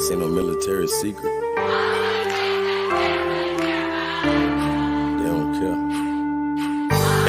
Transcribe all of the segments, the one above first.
This ain't no military secret. They don't care.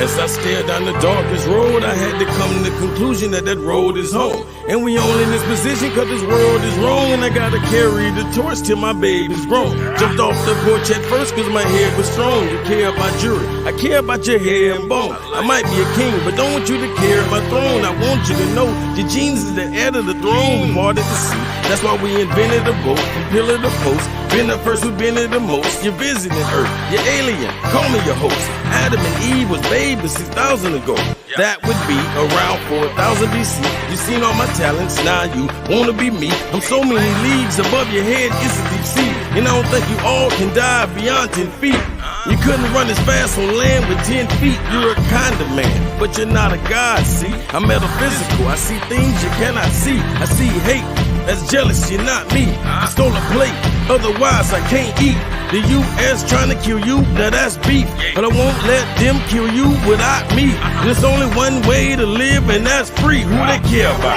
As I stared down the darkest road, I had to come to the conclusion that that road is home. And we only in this position cause this world is wrong, and I gotta carry the torch till my baby's grown. Jumped off the porch at first cause my head was strong. You care about jury, I care about your hair and bone. I might be a king, but don't want you to care about throne. I want you to know your genes is the heir of the throne. We parted the sea, that's why we invented a boat. From pillar to post, been the first, we've been the most. You're visiting Earth, you're alien, call me your host. Adam and Eve was babies 6,000 ago. That would be around 4,000 BC. You seen all my talents, now you wanna be me. I'm so many leagues above your head, it's a deep sea. And I don't think you all can dive beyond 10 feet. You couldn't run as fast on land with 10 feet. You're a kind of man, but you're not a god, see? I'm metaphysical, I see things you cannot see. I see hate, that's jealous, you're not me. I stole a plate, otherwise I can't eat. The U.S. trying to kill you, now that's beef. But I won't let them kill you without me. There's only one way to live, and that's free. Who they care about?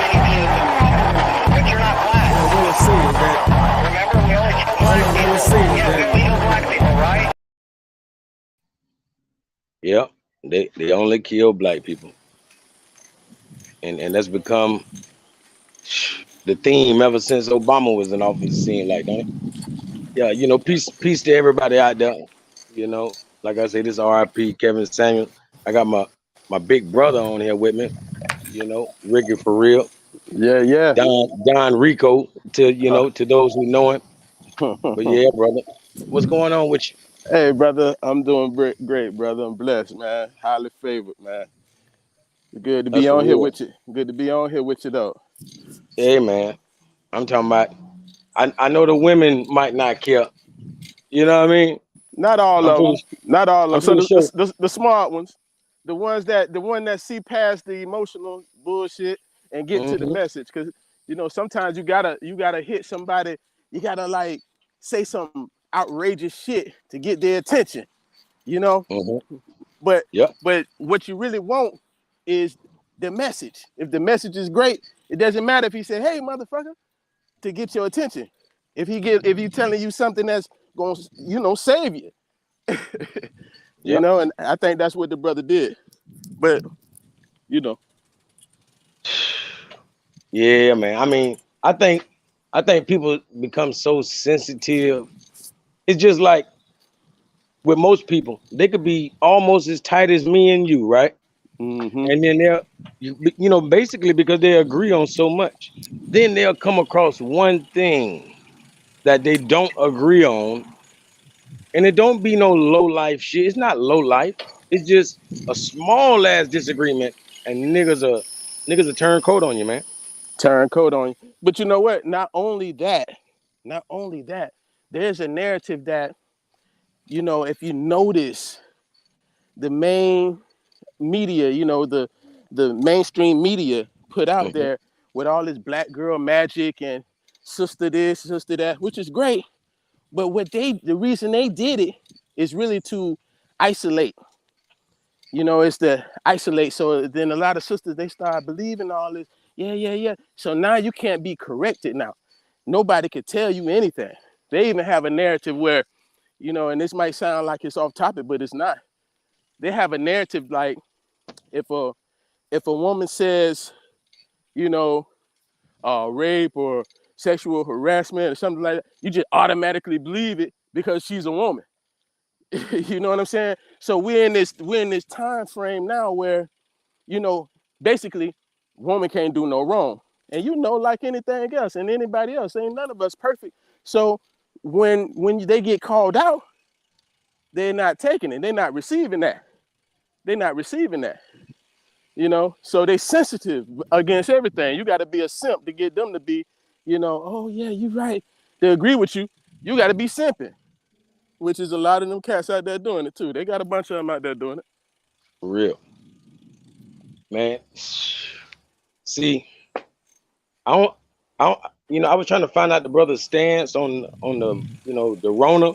But you're not black. All I want to say is that. Remember, we only kill black people. All I want to say is Yeah, that. we kill black people, right? Yep, they only kill black people. And that's become the theme ever since Obama was in office, it seemed like, don't it? Yeah, you know, peace to everybody out there. You know, like I say, this is R.I.P. Kevin Samuel. I got my big brother on here with me. You know, Ricky for real. Yeah. Don Rico to those who know him. But yeah, brother, what's going on with you? Hey, brother, I'm doing great, brother. I'm blessed, man. Highly favored, man. Good to be That's on here real. with you. Good to be on here with you, though. Hey, man, I'm talking about. I know the women might not care. You know what I mean? Not all I'm of them. pretty. Not all I'm of them. pretty So sure. the smart ones, the one that see past the emotional bullshit and get to the Mm-hmm. message. Because sometimes you gotta hit somebody. You gotta like say some outrageous shit to get their attention. You know. Mm-hmm. But Yep. what you really want is the message. If the message is great, it doesn't matter if he said, "Hey, motherfucker," to get your attention. If he telling you something that's gonna save you, Yep. and I think that's what the brother did. But Yeah, man. I mean, I think people become so sensitive. It's just like with most people, they could be almost as tight as me and you, right? mm-hmm. And then basically because they agree on so much, then they'll come across one thing that they don't agree on, and it don't be no low life shit. It's not low life. It's just a small ass disagreement, and niggas are turn coat on you, man. Turn coat on you. But you know what? Not only that, there's a narrative that if you notice the main media, the mainstream media put out Mm-hmm. there with all this black girl magic and sister this, sister that, which is great. But the reason they did it is really to isolate. It's to isolate. So then a lot of sisters, they start believing all this. Yeah. So now you can't be corrected now. Nobody could tell you anything. They even have a narrative where, and this might sound like it's off topic, but it's not. They have a narrative like if a woman says, rape or sexual harassment or something like that, you just automatically believe it because she's a woman. You know what I'm saying? So we're in this time frame now where, basically, woman can't do no wrong. And like anything else and anybody else, ain't none of us perfect. So when they get called out, they're not taking it. They're not receiving that. So they sensitive against everything. You got to be a simp to get them to be, oh yeah, you're right. They agree with you. You got to be simping, which is a lot of them cats out there doing it too. They got a bunch of them out there doing it. For real, man. See, I was trying to find out the brother's stance on the the Rona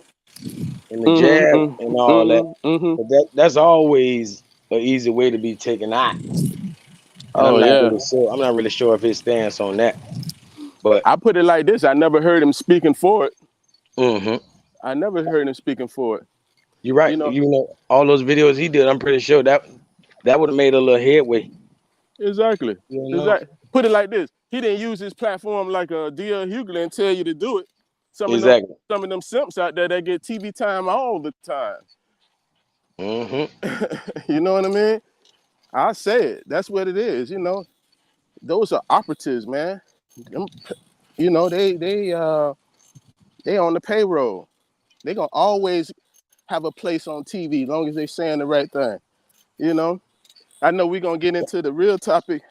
and the jab and all that. But that's always an easy way to be taken out. And Oh yeah. I'm not really sure of his stance on that. But I put it like this: I never heard him speaking for it. hmm I never heard him speaking for it. you're right. You know, You know, all those videos he did, I'm pretty sure that would have made a little headway. exactly. You know, Exactly. Put it like this: he didn't use his platform like a D.L. Hughley and tell you to do it. Some of them, exactly. some of them simps out there that get TV time all the time. Hmm You know what I mean? I say it. That's what it is. You know, those are operatives, man. Them, you know, they on the payroll. They gonna always have a place on TV as long as they saying the right thing. You know, I know we're gonna get into the real topic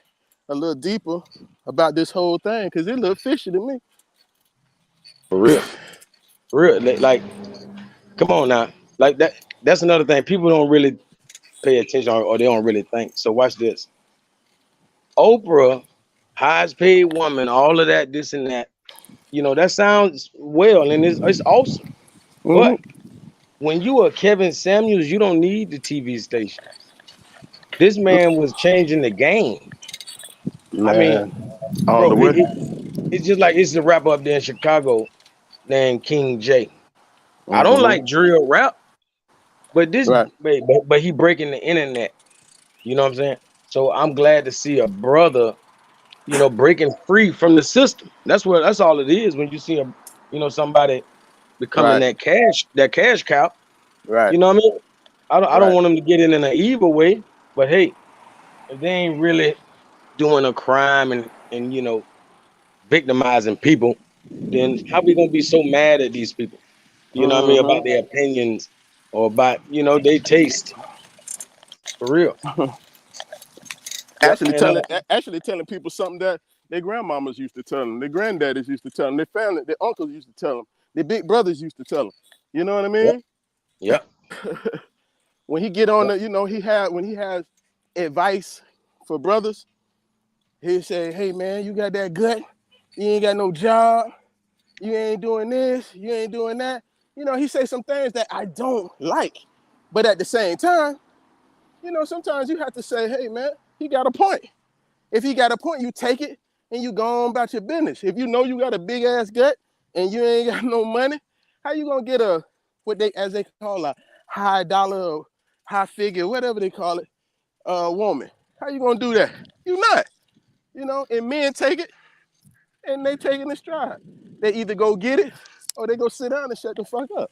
a little deeper about this whole thing because it look fishy to me. For real, for real. Like, come on now. Like that. That's another thing. People don't really pay attention or they don't really think. So watch this. Oprah, highest paid woman, all of that, this and that. You know, that sounds well and it's awesome. Hmm. But when you are Kevin Samuels, you don't need the TV stations. This man was changing the game. I mean, Man, I don't know bro, what. it's just like it's a rapper up there in Chicago named King J. I don't Hmm. like drill rap, but this, Right, but he breaking the internet. You know what I'm saying? So I'm glad to see a brother, you know, breaking free from the system. That's all it is when you see somebody becoming right, that cash cow. right, You know what I mean? I don't right. want them to get in an evil way, but hey, if they ain't really doing a crime and victimizing people, then how we gonna be so mad at these people? You know what I mean, about Hmm. their opinions or about their taste for real. Yep. Actually telling people something that their grandmamas used to tell them, their granddaddies used to tell them, their family, their uncles used to tell them, their big brothers used to tell them. You know what I Yep. mean? Yep. When he get on Yep. the, when he has advice for brothers, he say, "Hey man, you got that gut? You ain't got no job. You ain't doing this. You ain't doing that." You know, he say some things that I don't like, but at the same time, sometimes you have to say, "Hey man, he got a point." If he got a point, you take it and you go on about your business. If you know you got a big ass gut and you ain't got no money, how you gonna get a what they as they call a high dollar or high figure, whatever they call it, woman? How you gonna do that? You not. And men take it and they take it in stride. They either go get it or they go sit down and shut the fuck up.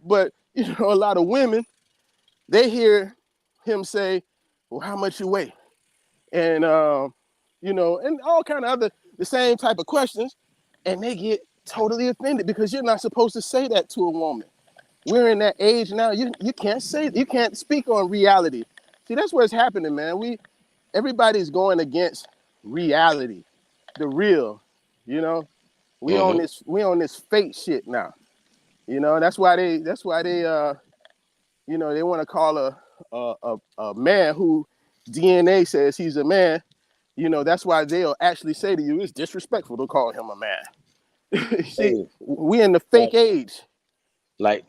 But a lot of women, they hear him say, "Well, how much you weigh?" And and all kind of other the same type of questions, and they get totally offended because you're not supposed to say that to a woman. We're in that age now. You can't speak on reality. See, that's what's happening, man. Everybody's going against reality, the real. You know, Hmm we on this fake shit now. That's why they they want to call a man who DNA says he's a man. That's why they'll actually say to you, it's disrespectful to call him a man. See, Hey, we in the like, fake age.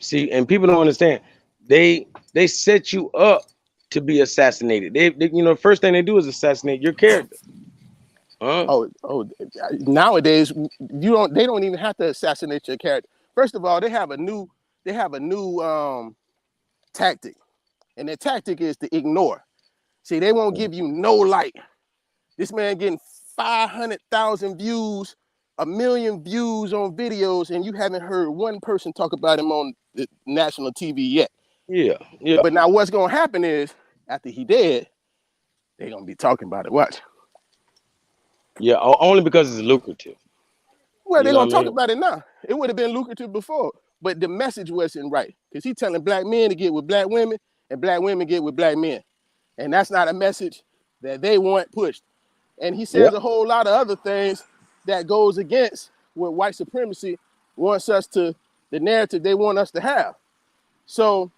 see, and people don't understand. They set you up to be assassinated. The first thing they do is assassinate your character. Huh? Oh, nowadays they don't even have to assassinate your character. First of all, they have a new tactic, and their tactic is to ignore. See, they won't give you no light. This man getting 500,000 views, 1 million views on videos, and you haven't heard one person talk about him on the national TV yet. Yeah. Yeah. But now what's gonna happen is after he dead, they gonna be talking about it. Watch. Yeah. Only because it's lucrative. Well, You they know gonna what I talk mean? about it now. It would have been lucrative before, but the message wasn't right. Because he telling black men to get with black women and black women get with black men. And that's not a message that they want pushed. And he says Yep. a whole lot of other things that goes against what white supremacy wants us to, the narrative they want us to have. So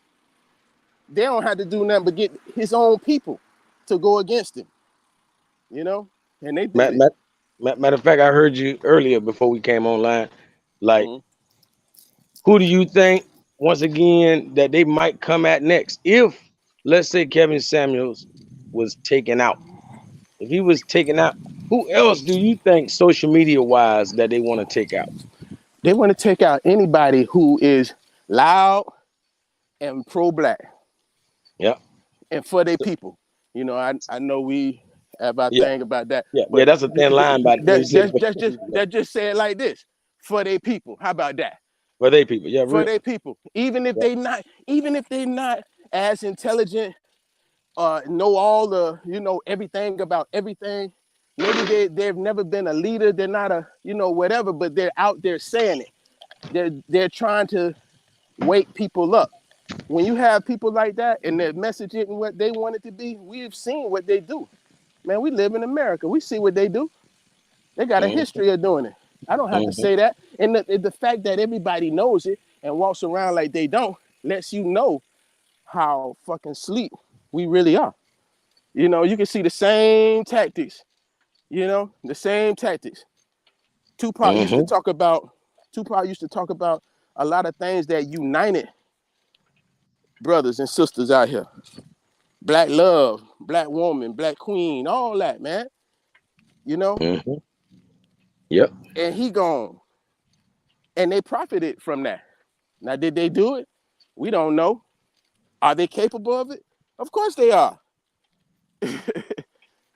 they don't have to do nothing but get his own people to go against him, you know? And they did Matter, it. matter of fact, I heard you earlier before we came online. Like, Mhm. who do you think, once again, that they might come at next? If, let's say, Kevin Samuels was taken out, If he was taken out, who else do you think social media wise that they want to take out? They want to take out anybody who is loud and pro-black Yeah, and for their people. You know, I know we have our yeah, thing about that, yeah. but That's a thin line, but when you say that just say it like this: for their people. How about that? for they people, yeah, For real, their people. yeah. Even if they not as intelligent, know all the, everything about everything. Maybe they've never been a leader. They're not a, whatever, but they're out there saying it. They're trying to wake people up. When you have people like that and their message isn't what they want it to be, we've seen what they do. Man, we live in America. We see what they do. They got a Mm-hmm, history of doing it. I don't have to mm-hmm, say that. And the fact that everybody knows it and walks around like they don't lets you know how fucking sleep we really are. You can see the same tactics, the same tactics. Tupac used to mm-hmm, talk about, Tupac used to talk about a lot of things that united brothers and sisters out here. Black love, black woman, black queen, all that, man. You know, mm-hmm. Yep. and he gone. And they profited from that. Now, did they do it? We don't know. Are they capable of it? Of course they are.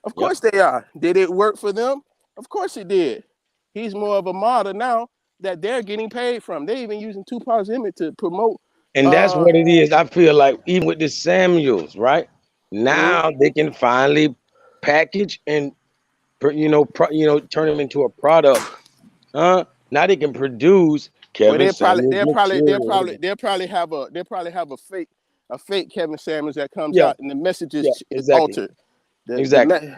Of Yep. course they are. Did it work for them? Of course it did. He's more of a model now that they're getting paid from. They're even using Tupac's image to promote. And that's Uh, what it is. I feel like even with the Samuels, right? mhm. Now they can finally package and turn them into a product. Now they can produce Well, Kevin Samuels material. they'll probably have a fake Kevin Samuels that comes Yeah, out and the message yeah, is exactly, altered. exactly.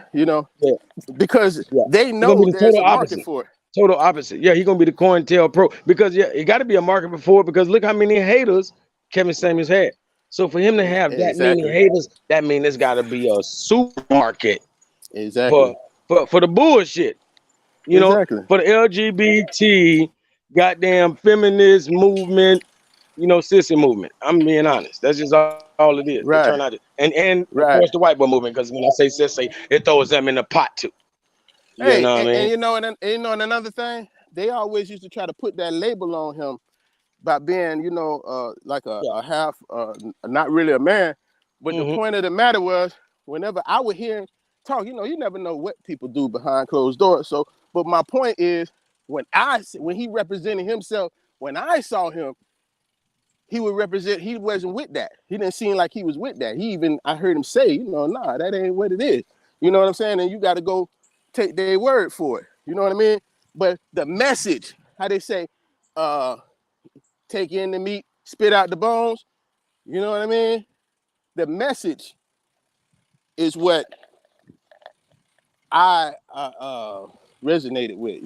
Yeah, Because yeah. they He's gonna know be the there's total a market opposite. for it. Total opposite. Yeah, he's gonna be the COINTEL Pro because yeah, it got to be a market before it because look how many haters Kevin Samuels had. So for him to have that many Exactly. haters, that means there's got to be a supermarket for Exactly. for the bullshit. Exactly. For the LGBT goddamn feminist movement, sissy movement. I'm being honest. That's just all it is. They turn out Right. it, and of course the Right. white boy movement because when I say sissy, it throws them in the pot too. You Hey, know what I and mean? and another thing, they always used to try to put that label on him by being, like Yeah. a half, not really a man. But the Hmm. point of the matter was, whenever I would hear him talk, you never know what people do behind closed doors. So, but my point is, when he represented himself, when I saw him, he would represent. He wasn't with that. He didn't seem like he was with that. I heard him say, nah, that ain't what it is. You know what I'm saying? And you got to go take their word for it. You know what I mean? But the message, how they say, uh, take in the meat, spit out the bones. You know what I mean? The message is what I resonated with.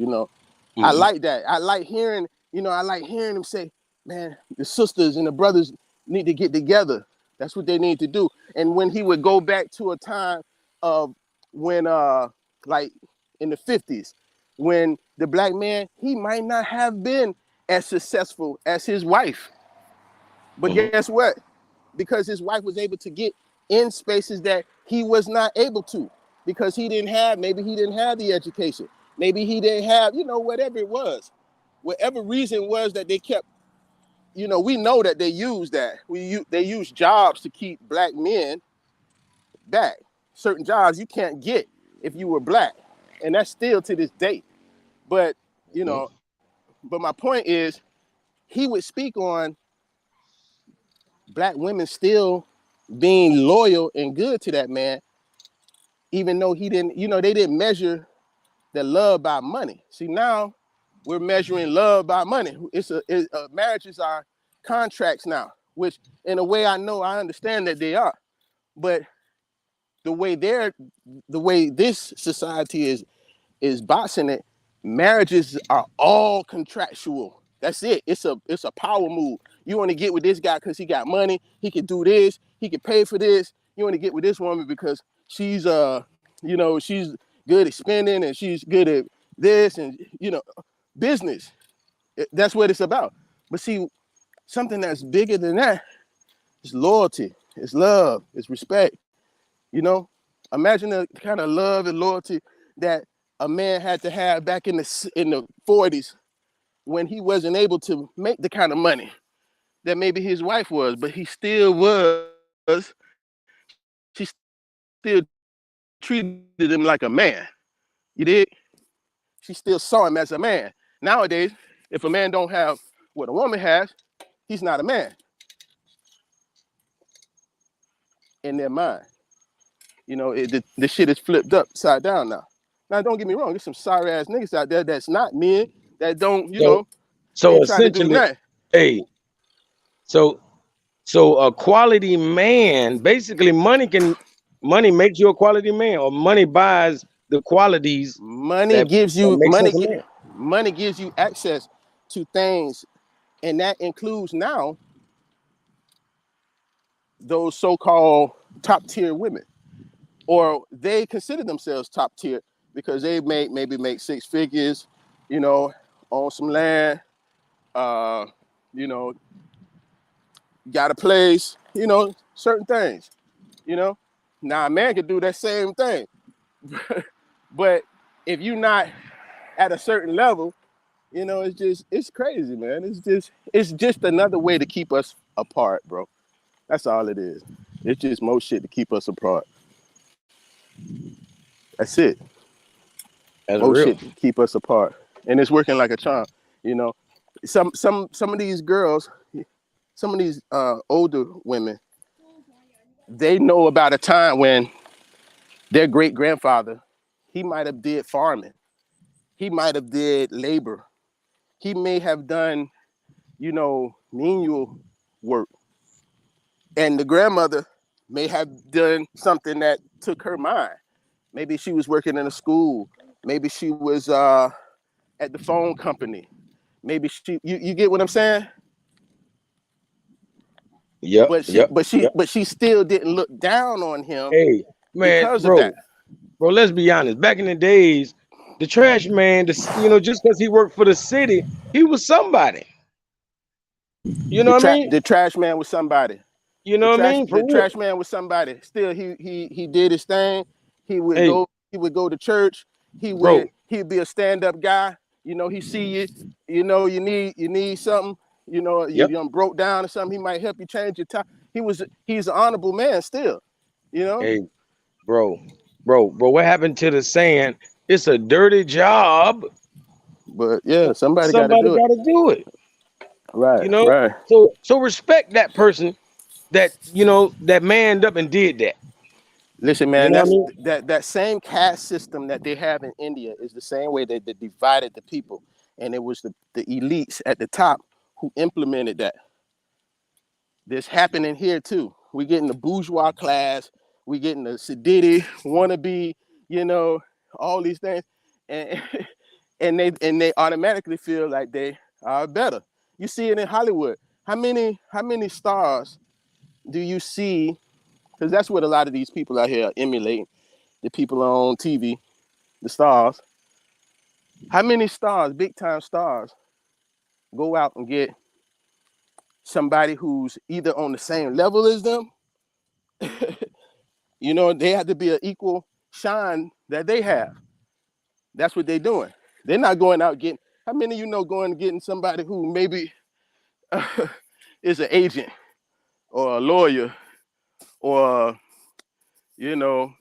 I Hmm. like that. I like hearing. I like hearing them say, "Man, the sisters and the brothers need to get together. That's what they need to do." And when he would go back to a time of when, like in the 50s, when the black man he might not have been as successful as his wife, but Hmm. guess what? Because his wife was able to get in spaces that he was not able to because maybe he didn't have the education. Maybe he didn't have, whatever it was. Whatever reason was that they kept, we know that they used that. They used jobs to keep black men back. Certain jobs you can't get if you were black. And that's still to this day. But, you Hmm. know, but my point is he would speak on black women still being loyal and good to that man, even though he didn't, they didn't measure the love by money. See, now we're measuring love by money. Marriages are contracts now, which in a way I understand that they are, but the way this society is boxing it, marriages are all contractual. That's it. It's a power move. You want to get with this guy because he got money. He can do this. He can pay for this. You want to get with this woman because she's good at spending and she's good at this and business. That's what it's about. But see, something that's bigger than that is loyalty. It's love. It's respect. You know. Imagine the kind of love and loyalty that a man had to have back in the 40s when he wasn't able to make the kind of money that maybe his wife was, but he still was. She still treated him like a man. You did? She still saw him as a man. Nowadays, if a man don't have what a woman has, he's not a man in their mind. The shit is flipped upside down now. Now, don't get me wrong. There's some sorry ass niggas out there that's not men that don't, So so ain't trying to do essentially, nothing. hey, so so a quality man, basically money makes you a quality man, or money buys the qualities Money that gives that you makes us a man. money gives you access to things, and that includes now those so-called top tier women, or they consider themselves top tier because they maybe make six figures, you know, own some land, uh, you know, got a place, certain things, you know. Now a man can do that same thing, but if you're not at a certain level, it's crazy, man. It's just another way to keep us apart, bro. That's all it is. It's just more shit to keep us apart. That's it. That's More real. shit to keep us apart, and it's working like a charm. You know, some of these girls, some of these older women, they know about a time when their great grandfather, he might have did farming, he might have did labor, he may have done, menial work, and the grandmother may have done something that took her mind. Maybe she was working in a school. Maybe she was at the phone company. Maybe you get what I'm saying? Yep, But she yep, but she yep. but she still didn't look down on him Hey, man, because of that. bro, let's be honest. Back in the days, the trash man, just because he worked for the city, he was somebody. You know The what I tra- mean? the trash man was somebody. You The know what I trash mean? For the real. trash man was somebody. Still, he did his thing. He would Hey, go he would go to church. bro. He'd be a stand up guy. He see you. You need something. You Yep. done broke down or something. He might help you change your time. He's an honorable man still. You know. Hey, bro, bro. What happened to the saying? It's a dirty job. But yeah, somebody got to Somebody do it. got to do it. Right. You know. Right. So respect that person that manned up and did that. Listen, You man, know what I that's mean? that same caste system that they have in India is the same way that they divided the people, and it was the elites at the top who implemented that. This happening here too. We getting the bourgeois class, we getting the sedity, wannabe, you know, all these things, and and they automatically feel like they are better. You see it in Hollywood. How many stars do you see? Because that's what a lot of these people out here are emulating. The people on TV, the stars. How many stars, big time stars, go out and get somebody who's either on the same level as them? They have to be an equal shine that they have. That's what they're doing. They're not going out getting. How many of you know going and getting somebody who maybe is an agent or a lawyer or you know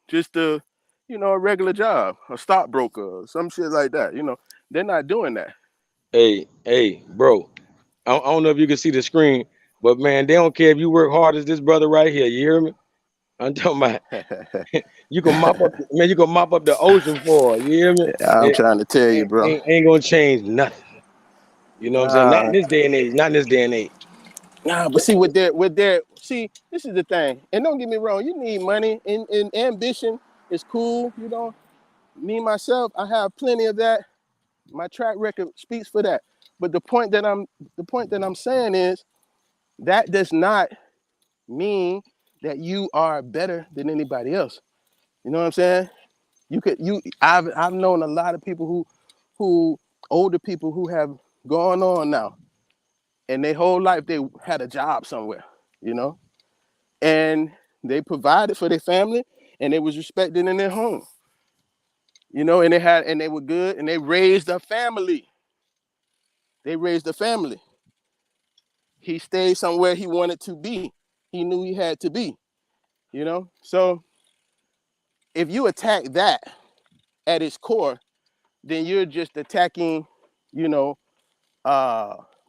just a regular job, a stockbroker or some shit like that. They're not doing that. Hey, bro. I don't know if you can see the screen, but man, they don't care if you work hard as this brother right here. You hear me? I'm talking about you can mop up, man. You can mop up the ocean floor. You hear me? I'm It trying to tell you, bro. ain't gonna change nothing. You know what I'm saying? Not in Nah, this day and age. Not in this day and age. nah, but see, see, this is the thing. And don't get me wrong, you need money and ambition is cool. Me myself, I have plenty of that. My track record speaks for that. But the point that I'm saying is that does not mean that you are better than anybody else. You know what I'm saying? I've known a lot of people who older people who have gone on now, and their whole life they had a job somewhere, you know, and they provided for their family, and they was respected in their home. You know, and they were good, and they raised a family. They raised a family. He stayed somewhere he wanted to be. He knew he had to be. You know, so if you attack that at its core, then you're just attacking, you know,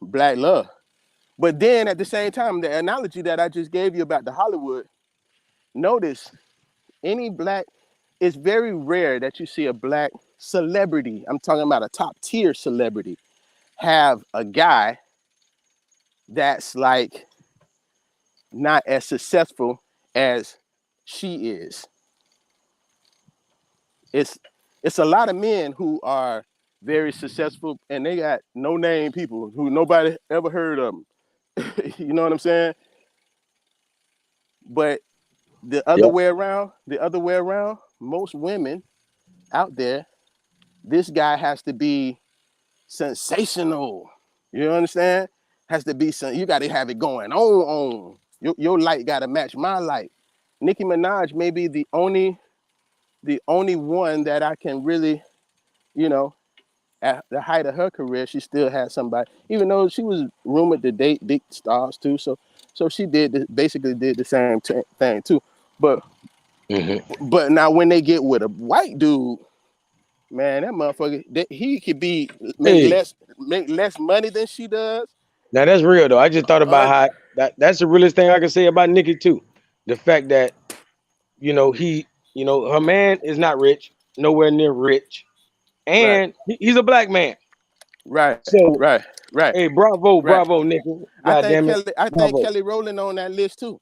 black love. But then at the same time, the analogy that I just gave you about the Hollywood, notice any black, it's very rare that you see a black celebrity, I'm talking about a top tier celebrity, have a guy that's like not as successful as she is. It's it's a lot of men who are very successful and they got no name people who nobody ever heard of them. You know what I'm saying? But Yep. the other way around, most women out there, this guy has to be sensational. You understand? Has to be some. You got to have it going on. Your light got to match my light. Nicki Minaj may be the only one that I can really, you know, at the height of her career, she still had somebody. Even though she was rumored to date big stars too, so she basically did the same thing too. But Mm-hmm. but now when they get with a white dude, man, that motherfucker, he could be Hey, make less money than she does. now that's real though. I just thought about Uh, how that's the realest thing I can say about Nikki too. The fact that her man is not rich, nowhere near rich, right, and he's a black man. right, So, right, right, hey, bravo, right. bravo, Nikki. God damn it, I think bravo. Kelly Rowland on that list too.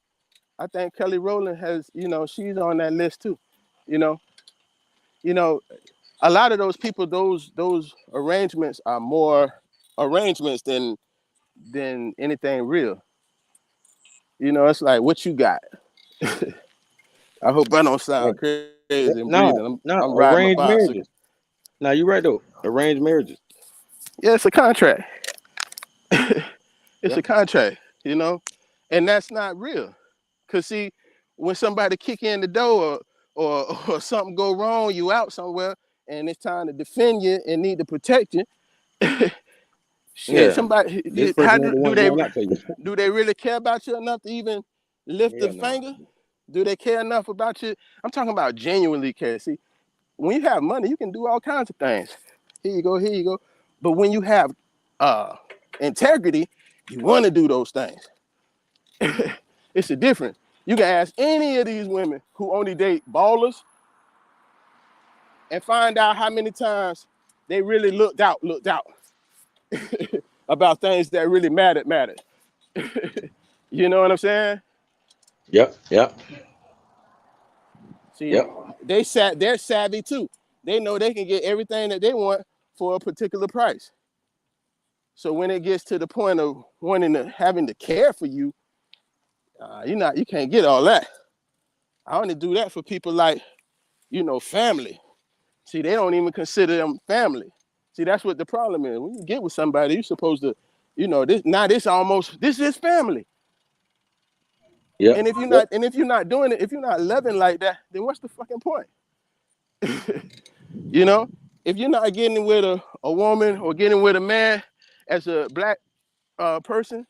I think Kelly Rowland has, she's on that list too. You know, you know, a lot of those people, those arrangements are more arrangements than anything real. You know, it's like what you got. I hope I don't Hey, sound crazy and breathing. no, I'm no, I'm riding my arranged bicycle. marriages. Now you're right though. Arranged marriages. Yeah, it's a contract. It's a Yep. contract, and that's not real. Cause see, when somebody kick in the door or something go wrong, you out somewhere, and it's time to defend you and need to protect you. Shit, Yeah. This somebody, person ain't the do one they going out for you. do they really care about you enough to even lift a Yeah, no. finger? Do they care enough about you? I'm talking about genuinely care. See, when you have money, you can do all kinds of things. Here you go, here you go. But when you have uh, integrity, you want to do those things. It's a difference. You can ask any of these women who only date ballers and find out how many times they really looked out about things that really mattered. You know what I'm saying? Yep, yep, See, yep. they're savvy too. They know they can get everything that they want for a particular price. So when it gets to the point of having to care for you, you can't get all that. I only do that for people like, family. See, they don't even consider them family. See, that's what the problem is. When you get with somebody, you're supposed to, this is family. Yep, And if you're yep, not doing it, if you're not loving like that, then what's the fucking point? You know, if you're not getting with a woman or getting with a man as a black person,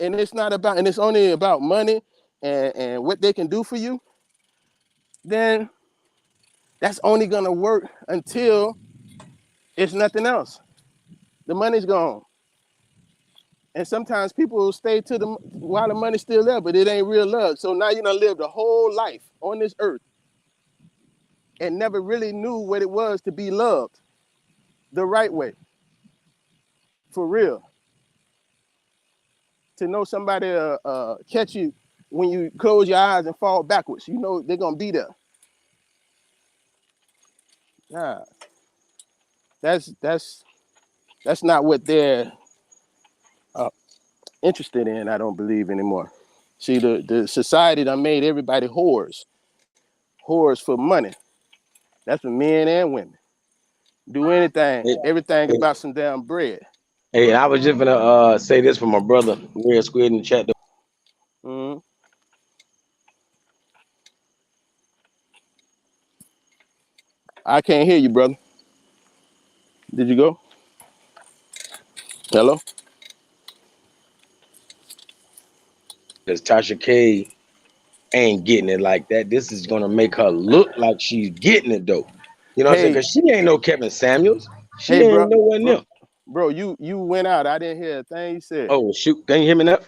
and it's only about money and what they can do for you, then that's only gonna work until it's nothing else. The money's gone. And sometimes people will stay to the while the money's still there, but it ain't real love. So now you done lived a whole life on this earth and never really knew what it was to be loved the right way, for real. To know somebody catch you when you close your eyes and fall backwards. You know they're gonna be there. Nah, that's not what they're uh, interested in. I don't believe anymore. See, the society done made everybody whores for money. That's for men and women. Do anything, hey, everything hey, about some damn bread. hey, I was just gonna say this for my brother, Red Squid in the chat. Mm-hmm. I can't hear you, brother. Did you go? Hello? Because Tasha K ain't getting it like that. This is gonna make her look like she's getting it though. You know what I'm saying? Hey, Because she ain't no Kevin Samuels. She hey, ain't nowhere near. bro, you went out. I didn't hear a thing you said. Oh shoot, can you hear me now?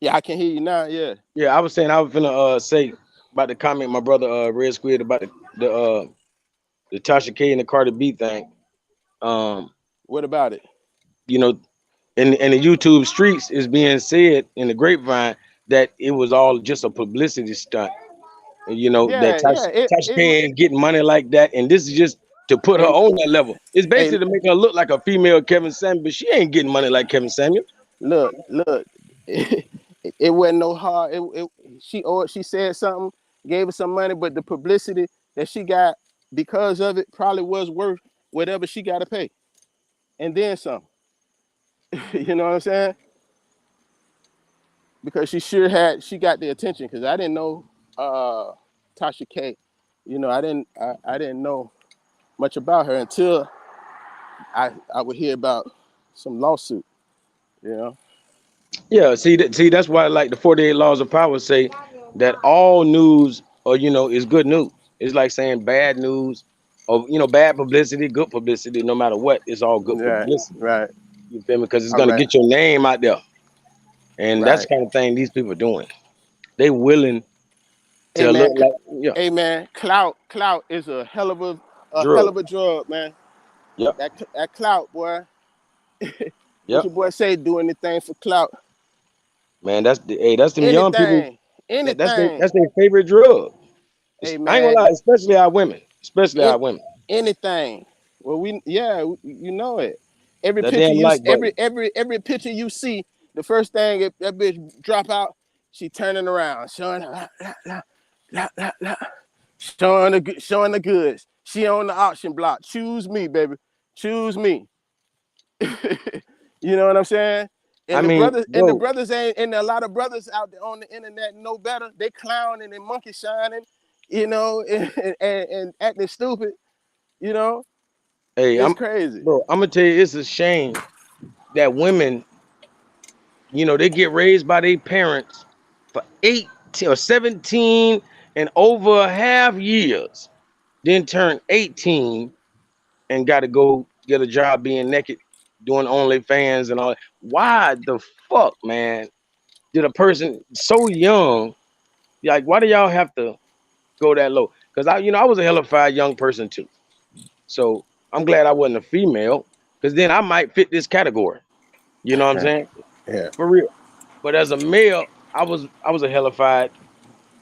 Yeah, I can hear you now. Yeah. Yeah, I was saying I was gonna say about the comment my brother Red Squid about the Tasha K and the Cardi B thing. Um, What about it? you know, in the YouTube streets is being said in the grapevine that it was all just a publicity stunt. You know that Yeah, yeah. Tasha K ain't getting money like that, and this is just to put her And on that level. It's hey, basically to make her look like a female Kevin Samuel, but she ain't getting money like Kevin Samuel. look. It wasn't no hard. She said something, gave her some money, but the publicity that she got because of it probably was worth whatever she got to pay, and then some. You know what I'm saying? Because she got the attention. Because I didn't know Tasha K. You know, I didn't know much about her until I would hear about some lawsuit. You know. Yeah, see that's why like the 48 laws of power say that all news or is good news. It's like saying bad news or bad publicity, good publicity, no matter what, it's all good Right. publicity. Right. You feel me? Because it's All gonna right. get your name out there. And that's Right. the kind of thing these people are doing. They willing Hey to look man. like Hey man. Clout is a hell of drug. a drug, man. Yep, That clout, boy. What yep. your boy say? Do anything for clout. Man, that's them young people. Anything. That's Anything. their favorite drug. Hey I ain't gonna man. lie, especially our women. Especially In our women. anything. Well, you know it. Every That picture damn you like button. every picture you see, the first thing if that bitch drop out, she turning around, showing the goods. She on the auction block. Choose me, baby. Choose me. You know what I'm saying? I And mean, the bro, brothers ain't, and a lot of brothers out there on the internet know better. They clowning and monkey shining, you know, and acting stupid, you know. hey, It's crazy. I'm gonna tell you, it's a shame that women, they get raised by their parents for 18 or 17 and over a half years, then turn 18 and got to go get a job being naked, doing OnlyFans and all that. Why the fuck, man, did a person so young, like, why do y'all have to go that low? Because I was a hellified young person too. So I'm glad I wasn't a female, because then I might fit this category. You know what I'm Yeah, saying? yeah. For real. But as a male, I was a hellified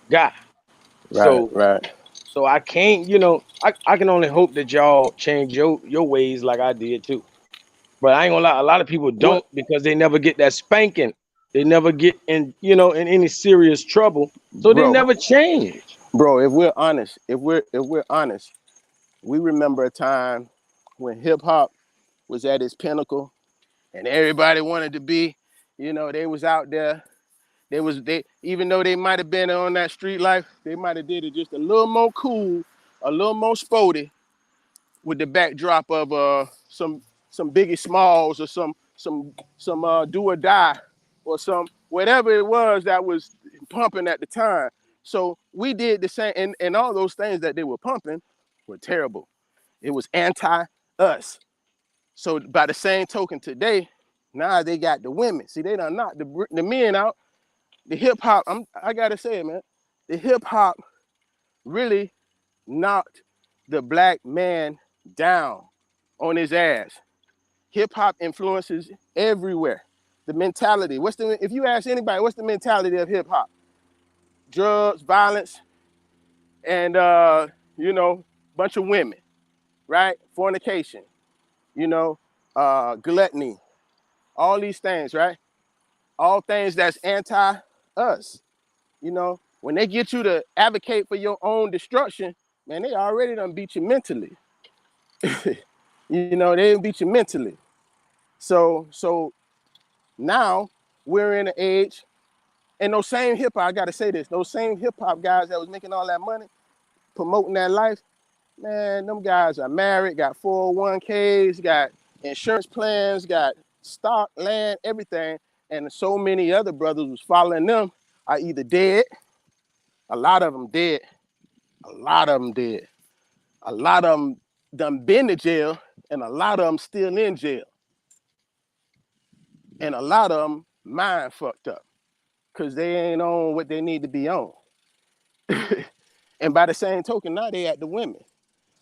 guy. Right, So right. so I can't, I can only hope that y'all change your ways like I did too. But I ain't gonna lie, a lot of people What, don't because they never get that spanking. They never get in any serious trouble. So they bro, never change. bro? If we're honest, if we're honest, we remember a time when hip hop was at its pinnacle, and everybody wanted to be, you know, they was out there. They even though they might have been on that street life, they might have did it just a little more cool, a little more sporty, with the backdrop of some Biggie Smalls or some Do or Die or some whatever it was that was pumping at the time. So we did the same, and all those things that they were pumping were terrible. It was anti us. So by the same token today, now they got the women. See, they done knocked the men out. The hip hop, I gotta say it, man. The hip hop really knocked the black man down on his ass. Hip hop influences everywhere. The mentality. If you ask anybody, what's the mentality of hip hop? Drugs, violence, and bunch of women, right? Fornication, gluttony, all these things, right? All things that's anti us. When they get you to advocate for your own destruction, man, they already done beat you mentally. They didn't beat you mentally. So now we're in an age, and those same hip hop, I gotta say this, those same hip hop guys that was making all that money, promoting that life, Man, them guys are married, got 401ks, got insurance plans, got stock, land, everything. And so many other brothers was following them are either dead, a lot of them dead, a lot of them dead. A lot of them done been to jail, and a lot of them still in jail. And a lot of them mind fucked up because they ain't on what they need to be on. And by the same token, now they at the women.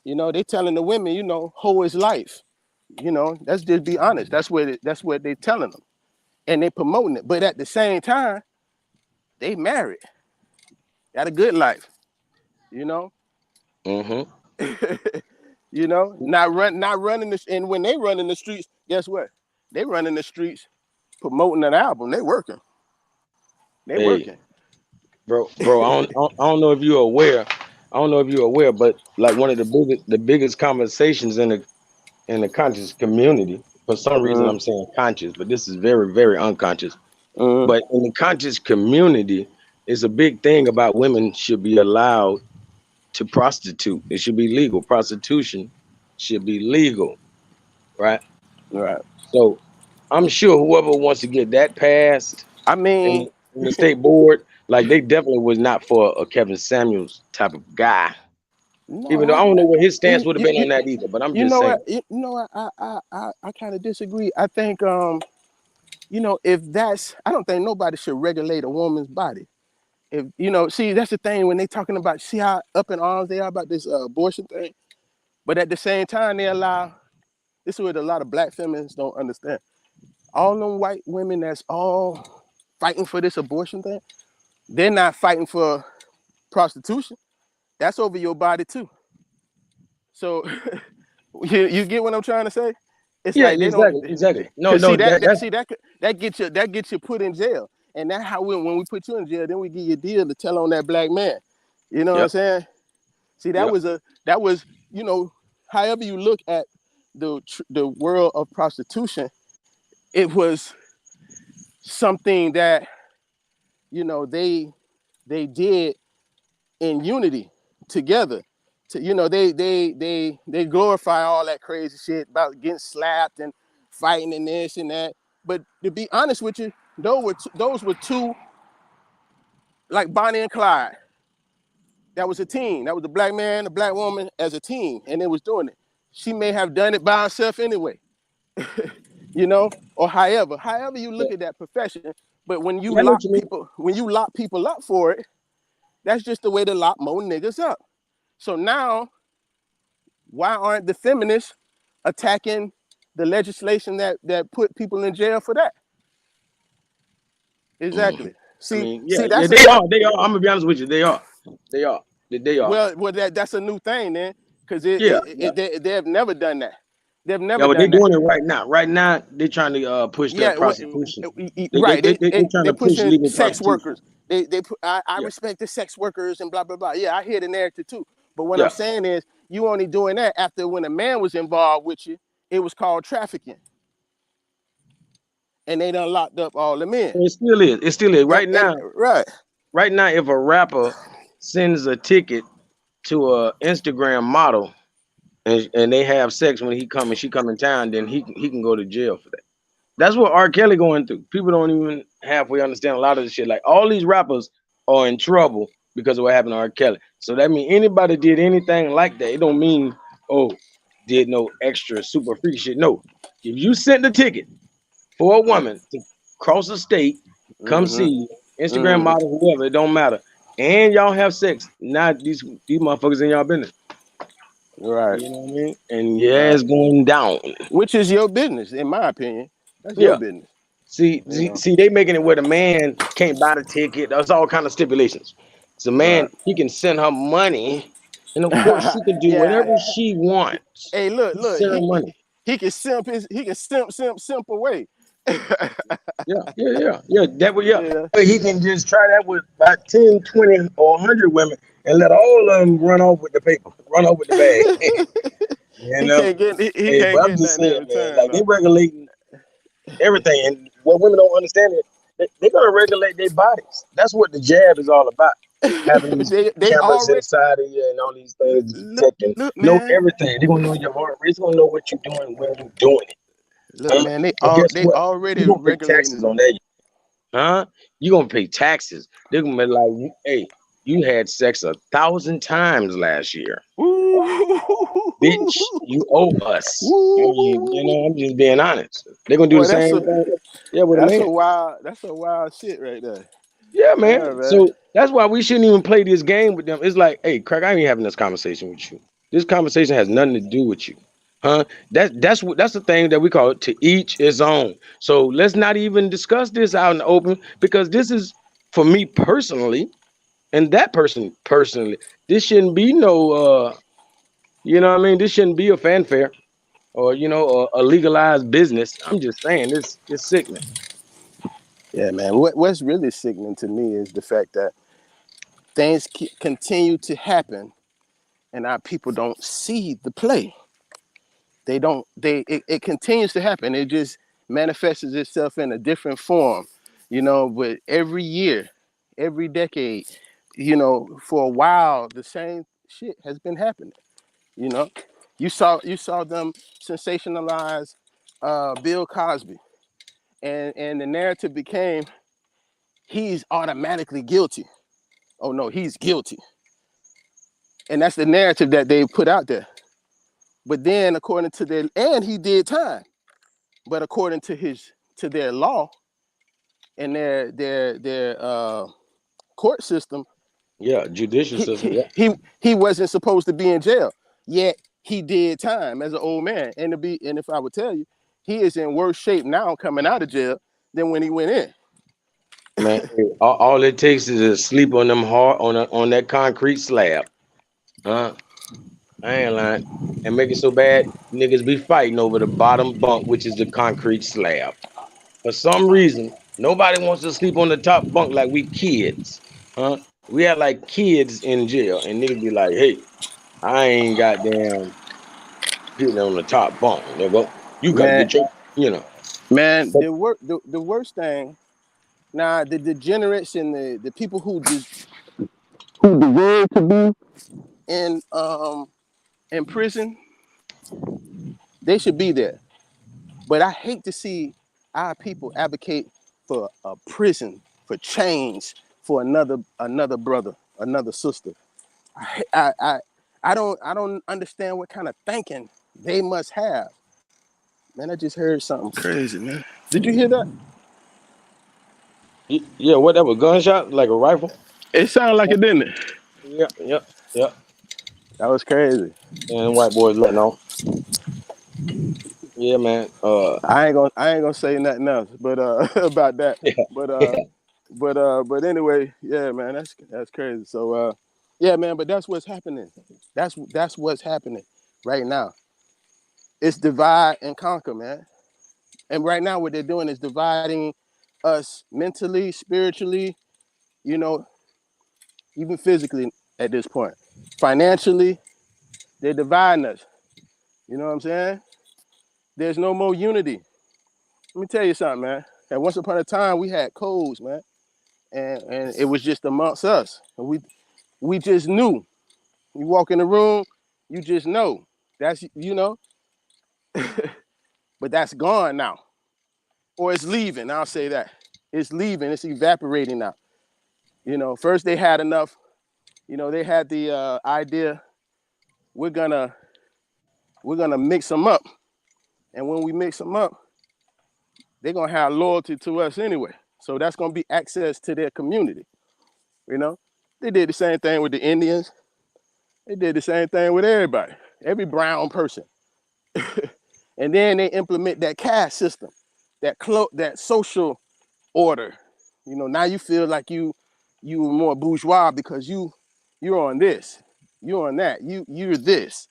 You know, they telling the women, you know, hoe is life. You know, let's just be honest. That's what they telling them. And they promoting it. But at the same time, they married. Got a good life. You know? Mm-hmm. You know, not running this. And when they run in the streets, guess what? They run in the streets promoting an album. They working. They Hey, working. bro, I don't know if you're aware. I don't know if you're aware, but like one of the biggest conversations in the conscious community. For some reason, I'm saying conscious, but this is very, very unconscious. But in the conscious community, it's a big thing about women should be allowed to prostitute. It should be legal. Prostitution should be legal, right? Right. So I'm sure whoever wants to get that passed I mean, in the state board, like they definitely was not for a Kevin Samuels type of guy. no, Even though I don't know what his stance you, would have you, been you, on that either, but I'm you just know saying. what? You know what? I kind of disagree. I think you know, if that's, I don't think nobody should regulate a woman's body. If you know, see, that's the thing when they talking about, see how up in arms they are about this abortion thing. But at the same time, they allow, this is what a lot of black feminists don't understand. All them white women that's all fighting for this abortion thing, they're not fighting for prostitution. That's over your body too. So you get what I'm trying to say? It's Yeah, like they don't, exactly. No, cause no, see that that's that gets you put in jail, and that's how when we put you in jail, then we give you a deal to tell on that black man. You know what I'm yep, saying? See, yep. that was you know, however you look at the world of prostitution, it was something that you know they did in unity together. To, you know, they glorify all that crazy shit about getting slapped and fighting and this and that. But to be honest with you, those were two, like Bonnie and Clyde. That was a team. That was a black man, a black woman as a team, and they was doing it. She may have done it by herself anyway, you know, or however you Yeah, look at that profession. But yeah, I know what you mean. when you lock people up for it, that's just the way to lock more niggas up. So now, why aren't the feminists attacking the legislation that put people in jail for that? Mhm. Exactly. I See, mean, yeah, see, yeah, that's they are, they are. I'm gonna be honest with you, they are, they are. well, that's a new thing then, because Yeah, yeah, they have never done that. They've yeah. never But they done that. doing it right now. Right now, they're trying to push that Yeah, prostitution. right. They trying They to push pushing legal sex prostitution. workers. I Yeah, respect the sex workers and blah blah blah. Yeah, I hear the narrative too. But what I'm yeah. saying is, you only doing that after when a man was involved with you, it was called trafficking, and they done locked up all the men. It still is. It still is. And right. Right now, if a rapper sends a ticket to a Instagram model and they have sex when he come and she come in town, then he can go to jail for that. That's what R. Kelly going through. People don't even halfway understand a lot of this shit. Like all these rappers are in trouble because of what happened to R. Kelly. So that means anybody did anything like that, it don't mean oh did no extra super freak shit. No, if you sent the ticket for a woman to cross the state, come see Mm-hmm. you, Instagram Mm-hmm. model, whoever, it don't matter, and y'all have sex, not these motherfuckers in y'all business. Right. You know what I mean? And yeah, Right. it's going down. Which is your business, in my opinion. That's your Yeah. business. See, You know. they making it where the man can't buy the ticket. That's all kind of stipulations. So man, Right. he can send her money, and of course she can do Yeah. whatever she wants. Hey, look, He look. send her money. He can simp away. Yeah. That way, yeah. Yeah. But he can just try that with about 10, 20, or 100 women and let all of them run off with the paper, run off with the bag. You know? He Hey, can't but I'm get just nothing in saying, man, return like they though. regulating everything. And what women don't understand is they're gonna regulate their bodies. That's what the jab is all about. having these they cameras already inside of you and all these things look, detecting, look, know man. everything. They're gonna know your heart rate. They're gonna know what you're doing, when you're doing it. Look, Huh? man. And guess They what? already You're gonna pay regulating. taxes on that. Huh? You're gonna pay taxes. They're gonna be like, hey, you had sex 1,000 times last year. Bitch, Woo! you owe us. I mean, Woo! I'm just being honest. They're gonna do the Boy, same thing. Yeah, with a man. that's a wild shit right there. Yeah, Yeah, man. man. So that's why we shouldn't even play this game with them. It's like, hey, Craig, I ain't having this conversation with you. This conversation has nothing to do with you. Huh? That's the thing that we call it, to each his own. So let's not even discuss this out in the open, because this is for me personally, and that person personally. This shouldn't be no what I mean? This shouldn't be a fanfare, or a legalized business. I'm just saying it's sickening. Yeah, man. What's really sickening to me is the fact that things continue to happen, and our people don't see the play. They don't. It continues to happen. It just manifests itself in a different form, But every year, every decade, for a while, the same shit has been happening. You know, you saw them sensationalize Bill Cosby, and the narrative became he's automatically guilty. Oh no, he's guilty, and that's the narrative that they put out there. But then, according to their, and he did time, but according to their law and their court system, Yeah, judicial he, system. he Yeah, he he wasn't supposed to be in jail. Yet he did time as an old man. And if I would tell you, he is in worse shape now coming out of jail than when he went in. man. Hey, all it takes is to sleep on them hard on that concrete slab. Huh? I ain't lying. And make it so bad, niggas be fighting over the bottom bunk, which is the concrete slab. For some reason, nobody wants to sleep on the top bunk like we kids. Huh? We have like kids in jail, and niggas be like, hey, I ain't goddamn sitting on the top bunk, nigga. You gotta Man, get your, you know. man, But the worst thing now, the degenerates and the people who deserve to be in prison, they should be there. But I hate to see our people advocate for a prison, for change, for another brother, another sister. I I I, I don't understand what kind of thinking they must have. Man, I just heard something crazy, man. Did you hear that? yeah, what, that was gunshot, like a rifle? It sounded like it, didn't it? Yeah, yeah, yeah. That was crazy. And white boys letting off. Yeah, man. I ain't gonna say nothing else, but about that. Yeah, But yeah. but anyway, yeah, man, that's crazy. So yeah, man, but that's what's happening. That's what's happening right now. It's divide and conquer, man. And right now, what they're doing is dividing us mentally, spiritually, you know, even physically at this point. Financially, they're dividing us. You know what I'm saying? There's no more unity. Let me tell you something, man. And once upon a time, we had codes, man, and it was just amongst us. And we just knew. You walk in the room, you just know. That's but that's gone now, or it's leaving. I'll say that it's leaving. It's evaporating now. First they had enough. They had the idea we're gonna mix them up, and when we mix them up, they're gonna have loyalty to us anyway. So that's gonna be access to their community. You know, they did the same thing with the Indians. They did the same thing with everybody, every brown person. And then they implement that caste system, that social order. Now you feel like you were more bourgeois because you're on this, you're on that, you're this.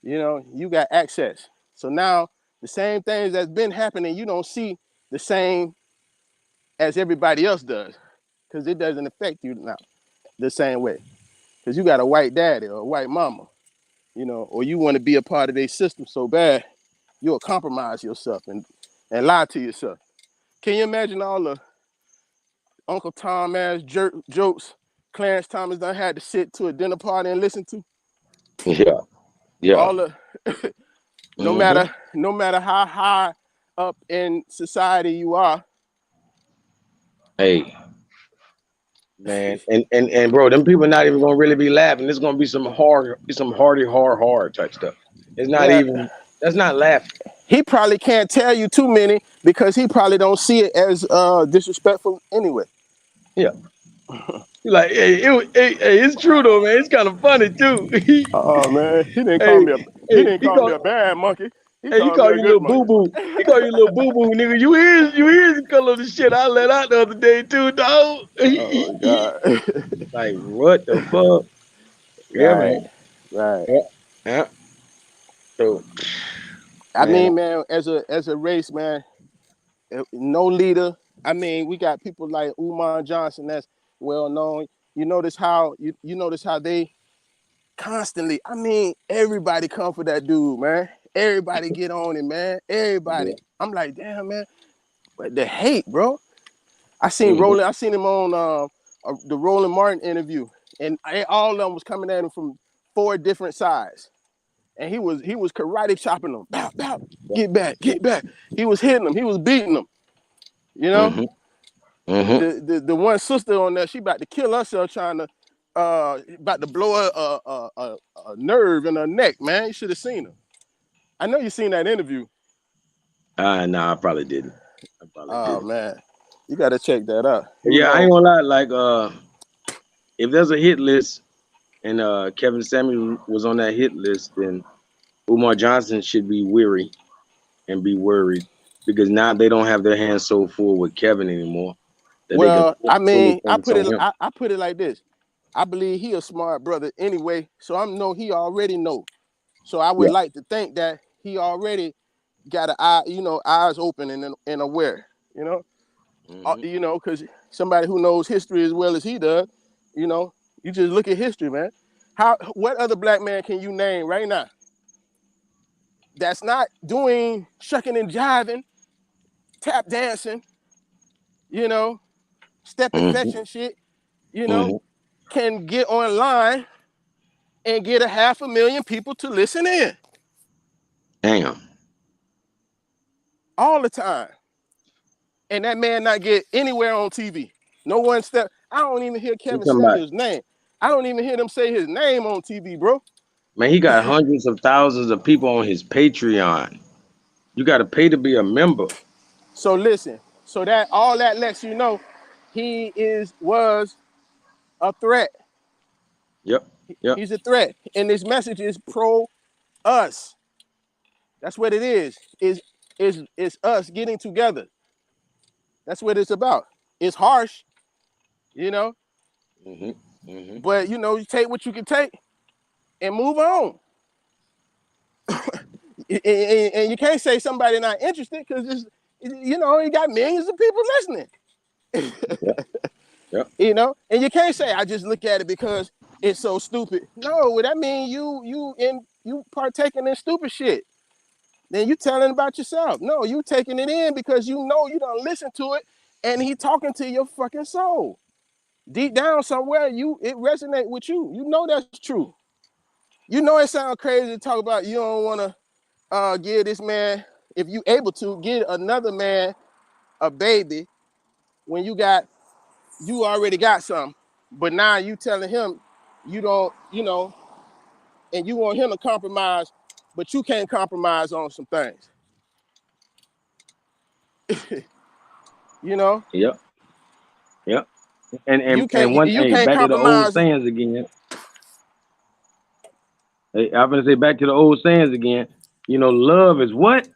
You got access. So now the same things that's been happening, you don't see the same as everybody else does, because it doesn't affect you now the same way. Because you got a white daddy or a white mama, or you want to be a part of their system so bad, you'll compromise yourself and lie to yourself. Can you imagine all the Uncle Tom ass jokes Clarence Thomas done had to sit to a dinner party and listen to. Yeah, yeah. All the no matter how high up in society you are. Hey, man, and bro, them people not even gonna really be laughing. It's gonna be some hard type stuff. It's not Yeah, even. That's not laughing. he probably can't tell you too many because he probably don't see it as disrespectful anyway. Yeah. You're like, hey, it's true though, man. It's kind of funny too. Oh man, he didn't call Hey, me hey, he me call, a bad monkey. He hey, he called me call a you good little monkey. boo boo. He call you little boo boo, nigga. You hear the color of the shit I let out the other day too, dog. Oh God. Like what the fuck? Yeah, Right, man. right. Yeah, yeah. So, I man, mean, man, as a race, man, no leader. I mean, we got people like Umar Johnson that's well known. You notice how they constantly. I mean, everybody come for that dude, man. Everybody get on it, man. yeah. Everybody. I'm like, damn, man. But the hate, bro. I seen Mm-hmm. Roland. I seen him on the Roland Martin interview, and all of them was coming at him from 4 different sides. And he was karate chopping them. Bow, bow, get back, get back. He was hitting them. He was beating them. You know, Mm-hmm. Mm-hmm. the one sister on there, she about to kill herself trying to about to blow a nerve in her neck. Man, you should have seen her. I know you seen that interview. Nah, I probably didn't. I probably Oh didn't. man, you got to check that out. He was Yeah, I ain't on. gonna lie. Like, if there's a hit list and Kevin Samuels was on that hit list, then Umar Johnson should be weary and be worried because now they don't have their hands so full with Kevin anymore that they can Well, I fully mean, focus on him. I put it like this. I believe he a smart brother anyway, so I know he already know. So I would Yeah. like to think that he already got an eye, eyes open and aware. Hmm. Because somebody who knows history as well as he does, you just look at history, man. What other black man can you name right now that's not doing shucking and jiving, tap dancing, you know, step and Hmm. fetching shit, Hmm. can get online and get 500,000 people to listen in Damn. all the time. And that man not get anywhere on TV. No one step. I don't even hear You Kevin talking about, Samuels' name. I don't even hear them say his name on TV, bro. man, he got hundreds of thousands of people on his Patreon. You got to pay to be a member. So listen, so that all that lets you know he was a threat. Yep. Yep. He's a threat. And this message is pro us. That's what it is. Is us getting together. That's what it's about. It's harsh, you know, Hmm. Hmm. but you take what you can take and move on. And you can't say somebody not interested because you got millions of people listening. Yep. Yep. And you can't say I just look at it because it's so stupid. No, that means you partaking in stupid shit. Then you telling about yourself. No, you taking it in because you don't listen to it, and he talking to your fucking soul. Deep down somewhere, it resonate with you. You know that's true. You know it sounds crazy to talk about you don't want to give this man, if you able to, give another man a baby when you already got some, but now you telling him you don't, and you want him to compromise, but you can't compromise on some things, you know? Yep. Yep. And You and can't and one, you hey, can't back to the old compromise. sayings again. Hey, I'm gonna say back to the old sayings again. Love is what?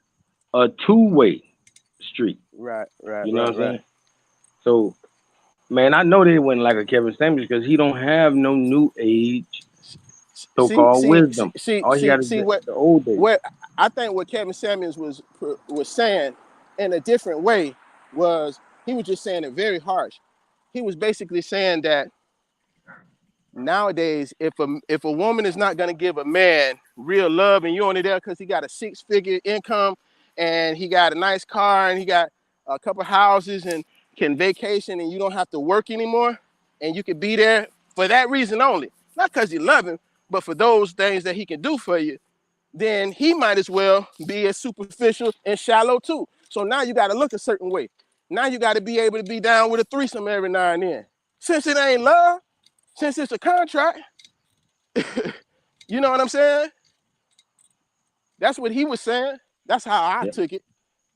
A two-way street. Right, right, You know what right, I'm right. saying? So, man, I know they wouldn't like a Kevin Samuels because he don't have no new age See, so-called see, see, wisdom. see, All he see, got is see the old days. what I think what Kevin Samuels was saying in a different way was he was just saying it very harsh. He was basically saying that nowadays, if a woman is not gonna give a man real love and you only there because he got a 6-figure income and he got a nice car and he got a couple houses and can vacation and you don't have to work anymore and you could be there for that reason only, not because you love him, but for those things that he can do for you, then he might as well be as superficial and shallow too. So now you got to look a certain way. Now you got to be able to be down with a threesome every now and then. Since it ain't love, since it's a contract, you know what I'm saying? That's what he was saying. That's how I took it.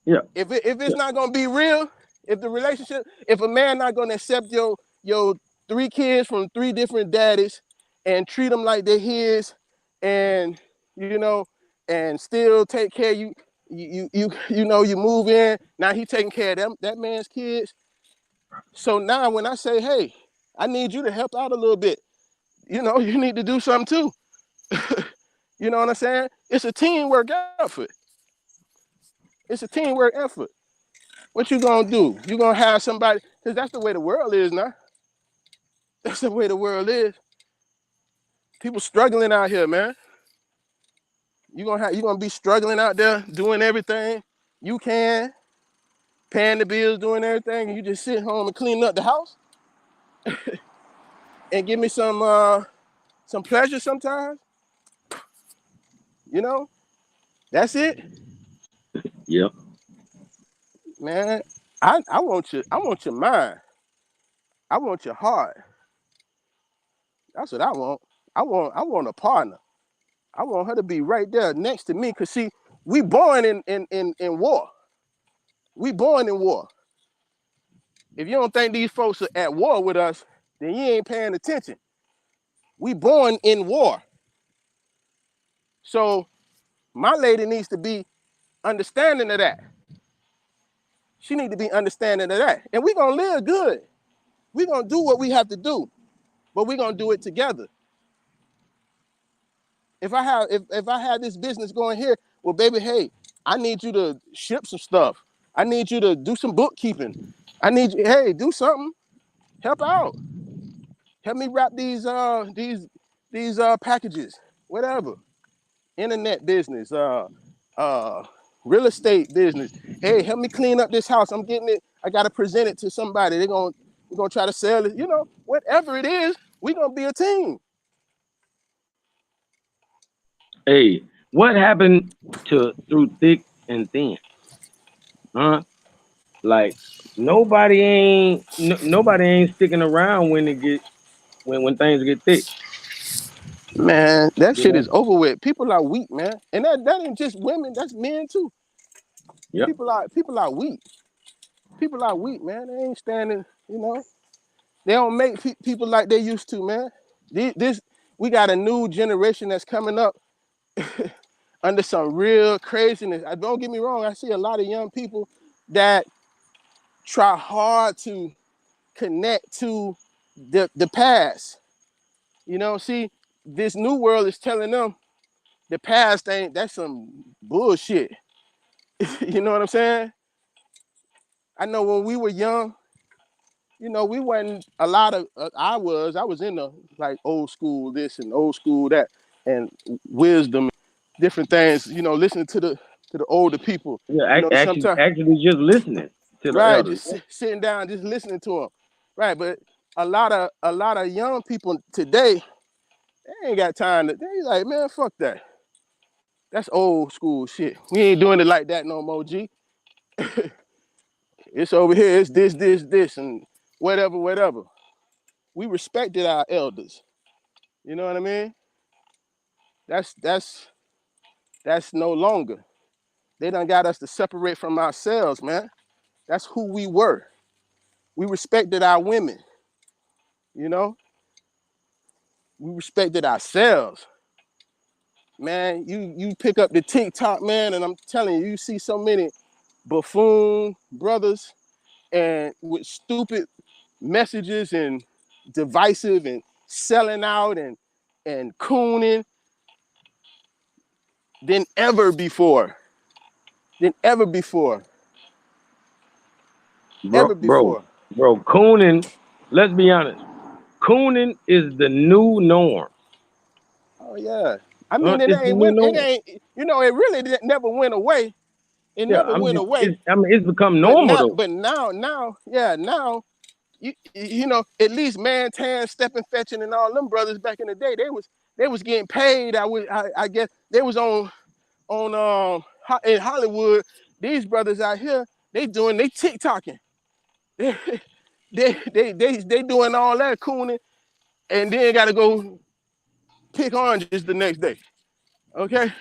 Yeah. If it's not gonna be real, if the relationship, if a man not gonna accept your 3 kids from 3 different daddies and treat them like they're his, and you know, and still take care of you, you move in. Now he taking care of that man's kids. So now when I say, hey, I need you to help out a little bit, you need to do something too. You know what I'm saying? It's a teamwork effort. It's a teamwork effort. What you gonna do? You gonna have somebody, because that's the way the world is now. That's the way the world is. People struggling out here, man. You gonna be struggling out there doing everything you can, paying the bills, doing everything, and you just sit home and clean up the house and give me some pleasure sometimes. That's it. Yep. Man, I want your mind. I want your heart. That's what I want. I want a partner. I want her to be right there next to me, because see, we born in war. We born in war. If you don't think these folks are at war with us, then you ain't paying attention. We born in war. So my lady needs to be understanding of that. She needs to be understanding of that. And we're gonna live good. We're gonna do what we have to do, but we're gonna do it together. If I have this business going here, well, baby, hey, I need you to ship some stuff. I need you to do some bookkeeping. I need you, hey, do something. Help out. Help me wrap these packages, whatever. Internet business, real estate business. Hey, help me clean up this house. I'm getting it. I gotta present it to somebody. We're gonna try to sell it. Whatever it is, we're gonna be a team. Hey, what happened to through thick and thin? Huh? Like nobody ain't sticking around when things get thick. Man, that You shit know? is over with. People are weak, man. And that ain't just women, that's men too. Yep. People are weak. People are weak, man. They ain't standing, They don't make people like they used to, man. We got a new generation that's coming up under some real craziness. Don't get me wrong, I see a lot of young people that try hard to connect to the past. See, this new world is telling them the past that's some bullshit. You know what I'm saying? I know when we were young, we wasn't a lot of, I was in the like old school this and old school that and wisdom, different things, listening to the older people, Yeah, sometimes, actually just listening to the right, elders. just sitting down, just listening to them, right? But a lot of young people today, they ain't got time they like, man, fuck that. That's old school shit. We ain't doing it like that no more, G. It's over here, it's this, and whatever. We respected our elders. You know what I mean? That's no longer. They done got us to separate from ourselves, man. That's who we were. We respected our women, you know? We respected ourselves. Man, you pick up the TikTok, man, and I'm telling you, you see so many buffoon brothers and with stupid messages and divisive and selling out and cooning than ever before. Than ever before. Bro, Ever bro, before. bro, cooning, let's be honest. Cooning is the new norm. Oh yeah. I mean, It's the new it norm. ain't, it really never went away. It Yeah, never went away. it's become But normal now, though. now, yeah, now you know, at least Mantan, Stepping Fetching, and all them brothers back in the day, they was getting paid. I guess they was on in Hollywood. These brothers out here, they TikToking. They they doing all that cooning, and then got to go pick oranges the next day. Okay,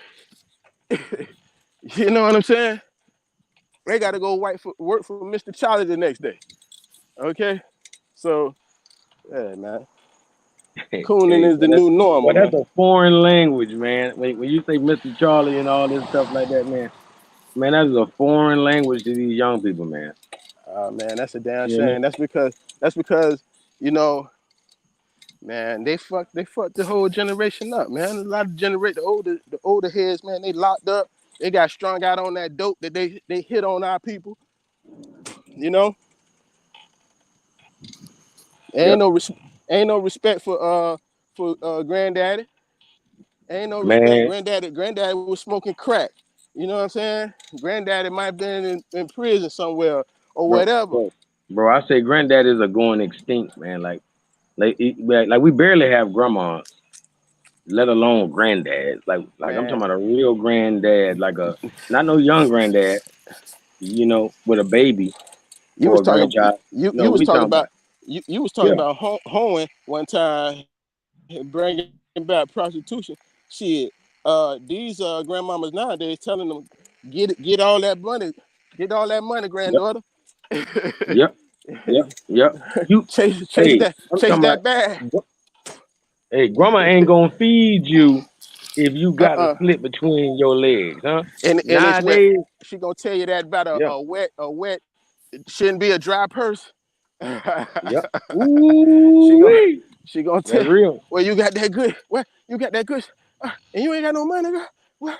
you know what I'm saying? They got to go work for Mr. Charlie the next day. Okay, so yeah, man, cooning Hey, is the new but normal, that's man. a foreign language, man. When you say Mr. Charlie and all this stuff like that, man, that is a foreign language to these young people, man. Man, that's a damn You know, shame. That's because you know, man, they fucked the whole generation up, man. A lot of the older heads, man, they locked up. They got strung out on that dope that they hit on our people. You know, ain't yep, no res- ain't no respect for granddaddy. Ain't no respect. man, Granddaddy was smoking crack. You know what I'm saying? Granddaddy might have been in prison somewhere or bro, whatever. bro. I say granddaddies are going extinct, man. Like we barely have grandmas, let alone granddads. Like I'm talking Man, about a real granddad, like a not no young granddad, with a baby you or was a talking grandchild. you No, was we talking talking about about you was talking yeah, about hoeing one time, bringing back prostitution. Shit, these grandmamas nowadays telling them get all that money, yep, granddaughter. yep, yep, yep. You, chase hey, that I'm chase talking that bag. about. Hey, grandma ain't gonna feed you if you got a Uh-uh. split between your legs, huh? And it's wet. Nowadays, She gonna tell you that about yeah, a wet shouldn't be a dry purse. yep. she Ooh, gonna she gonna that's tell, real. well, you got that good. Well, you got that good, and you ain't got no money, girl. What?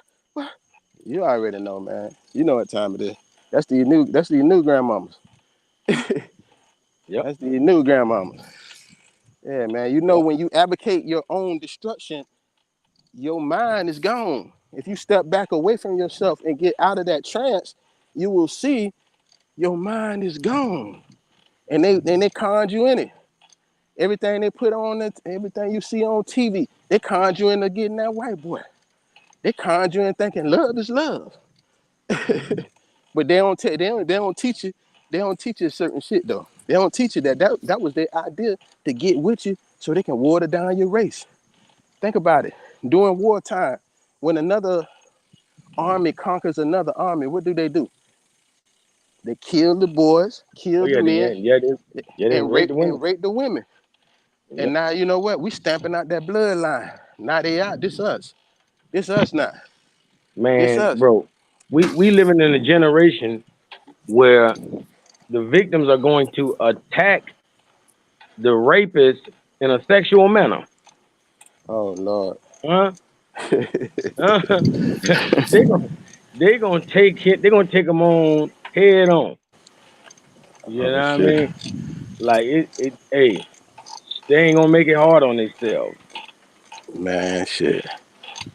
You already know, man. You know what time it is. That's the new grandmamas. Yep. That's the new grandmamas. Yeah, man. You know, when you advocate your own destruction, your mind is gone. If you step back away from yourself and get out of that trance, you will see your mind is gone. And they conned you in it. Everything they put on it, everything you see on TV, they conned you into getting that white boy. They conned you in thinking love is love. But they don't teach you. They don't teach you certain shit though. They don't teach you that was their idea to get with you so they can water down your race. Think about it. During wartime, when another army conquers another army, what do? They kill the boys, Oh kill the yeah, men, they and rape rape the and women. rape the women. And Yep. now you know what? We stamping out that bloodline. Now they out. This us. This us now. This Man, us. bro, we living in a generation where the victims are going to attack the rapist in a sexual manner. Oh Lord. Huh? Huh? they gonna they're gonna take them on head on. You know what Oh I shit. mean? Like hey, they ain't gonna make it hard on themselves. Man, shit.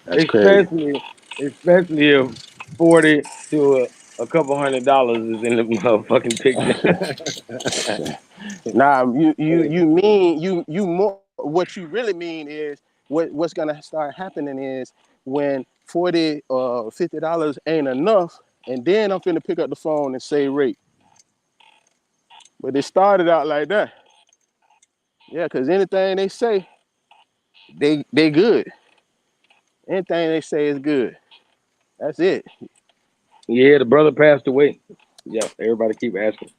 That's crazy. Especially if 40 to a couple $100 is in the motherfucking picture. Nah, you you Hey, you mean you more what you really mean is what's gonna start happening is when 40 or $50 ain't enough, and then I'm finna pick up the phone and say rate. But it started out like that. Yeah, cause anything they say, they good. Anything they say is good. That's it. yeah, the brother passed away. Yeah, everybody keep asking.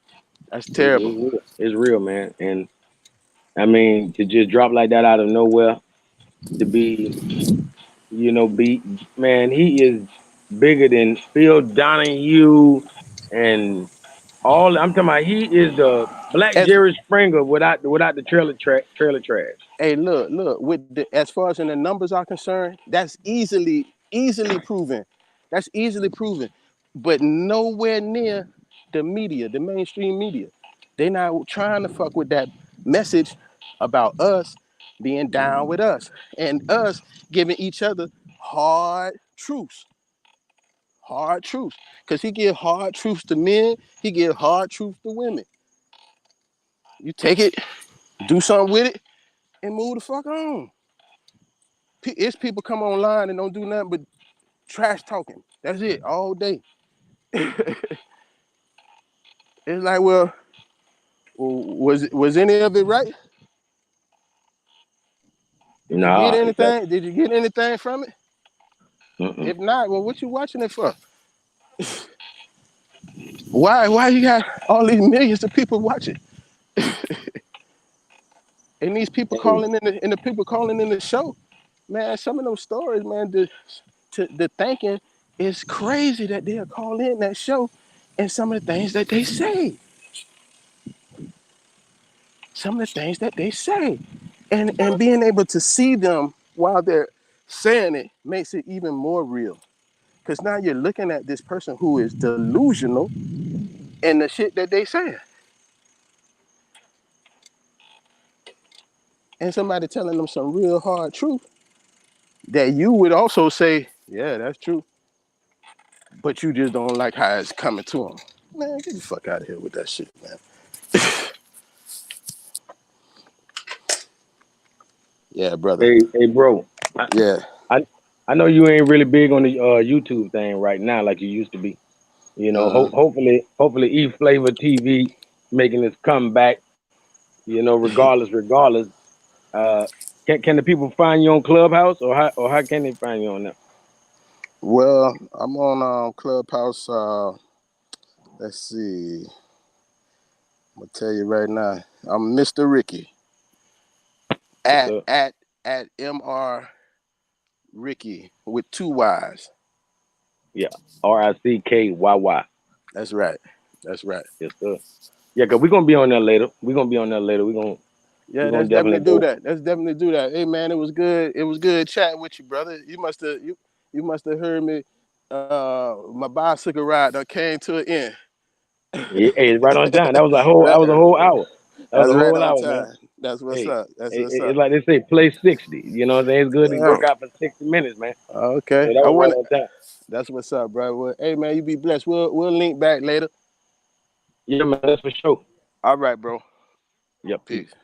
That's It's, terrible. it's real. It's real, man. And I mean, to just drop like that out of nowhere, to be, man, he is bigger than Phil Donahue and all. I'm talking about he is the Black As Jerry Springer without the trailer trash. Hey, look. As far as in the numbers are concerned, that's easily proven. That's easily proven, but nowhere near the media, the mainstream media. They not trying to fuck with that message about us being down with us and us giving each other hard truths, hard truths. Cause he give hard truths to men, he give hard truths to women. You take it, do something with it, and move the fuck on. It's people come online and don't do nothing but trash talking. That's it, all day. It's like, well, was any of it right? Did you get Nah, anything? Did you get anything from it? mm-mm. If not, well, what you watching it for? Why you got all these millions of people watching? And these people Hey, calling in the people calling in the show, man, some of those stories, man, the thinking is crazy that they'll call in that show and some of the things that they say. Some of the things that they say. And being able to see them while they're saying it makes it even more real. Because now you're looking at this person who is delusional in the shit that they say. And somebody telling them some real hard truth that you would also say, yeah, that's true. But you just don't like how it's coming to them. Man, get the fuck out of here with that shit, man. Yeah, brother. hey, bro. Yeah. I I know you ain't really big on the YouTube thing right now like you used to be. You know, Uh-huh. hopefully E Flavor TV making its comeback. You know, regardless. Uh, can the people find you on Clubhouse or how can they find you on there? Well, I'm on Clubhouse. Let's see. I'm gonna tell you right now. I'm Mr. Ricky Yes, at sir. at at Mr. Ricky with 2 Y's. Yeah, RICKYY. That's right. That's right. Yes, sir. Yeah, cause we're gonna be on there later. We're gonna be on there later. We're Yeah, gonna let's definitely definitely do go. that. Let's definitely do that. Hey man, it was good. It was good chatting with you, brother. You must have heard me. My bicycle ride that came to an end. Yeah, hey, it's right on time. That was a That- whole hour. That was That's a right whole on hour, man. time. That's what's Hey, up. That's what's it's up. like they say, play 60. You know what I'm saying? It's good to Yeah. work out for 60 minutes, man. So Okay. that I was right want. on time. That's what's up, bro. Well, hey man, you be blessed. We'll link back later. Yeah, man, that's for sure. All right, bro. Yep, peace. Peace.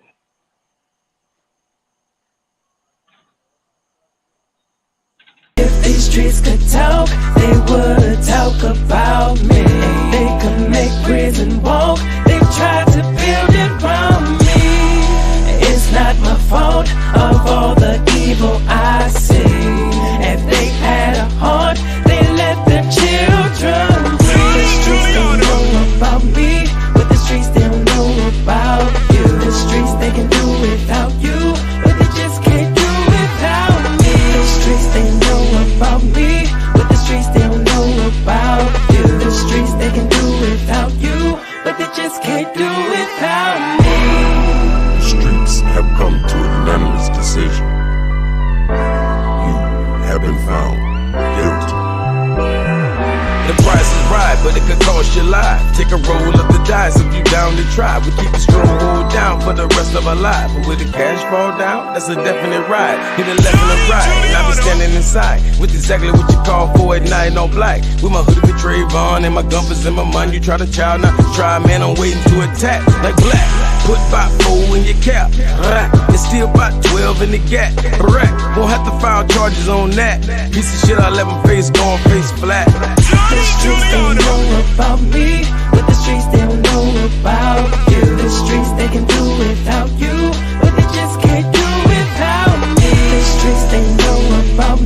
If these streets could talk, they would talk about me. If they could make prison walk, they tried to build it around me. It's not my fault of all the evil I see. If they had a heart, they let the children free. The streets don't know about me, but the streets they don't know about you. The streets they can do without you, but they just can't do without me. The streets they know about me, but the streets they don't know about you. The streets they can do without you, but they just can't do without me. Streets have come to a unanimous decision. You have been found guilty. The price is right, but it could cost your life. Take a roll of the dice if you down to try. We keep the stronghold down for the rest of our life. But with the cash fall down, that's a definite ride. Hit a left and a right, and I be standing inside with exactly what you call for at night on black. With my hoodie with Trayvon and my gumpers in my mind. You try to chow, now try, man, I'm waiting to attack. Like black, put about 4 in your cap. It's still about 12 in the gap. Won't have to file charges on that. Piece of shit, I let my face go on face flat. The streets they don't know about me, but the streets they don't know about you. The streets they can do without you, but they just can't do without me. The streets they know about me.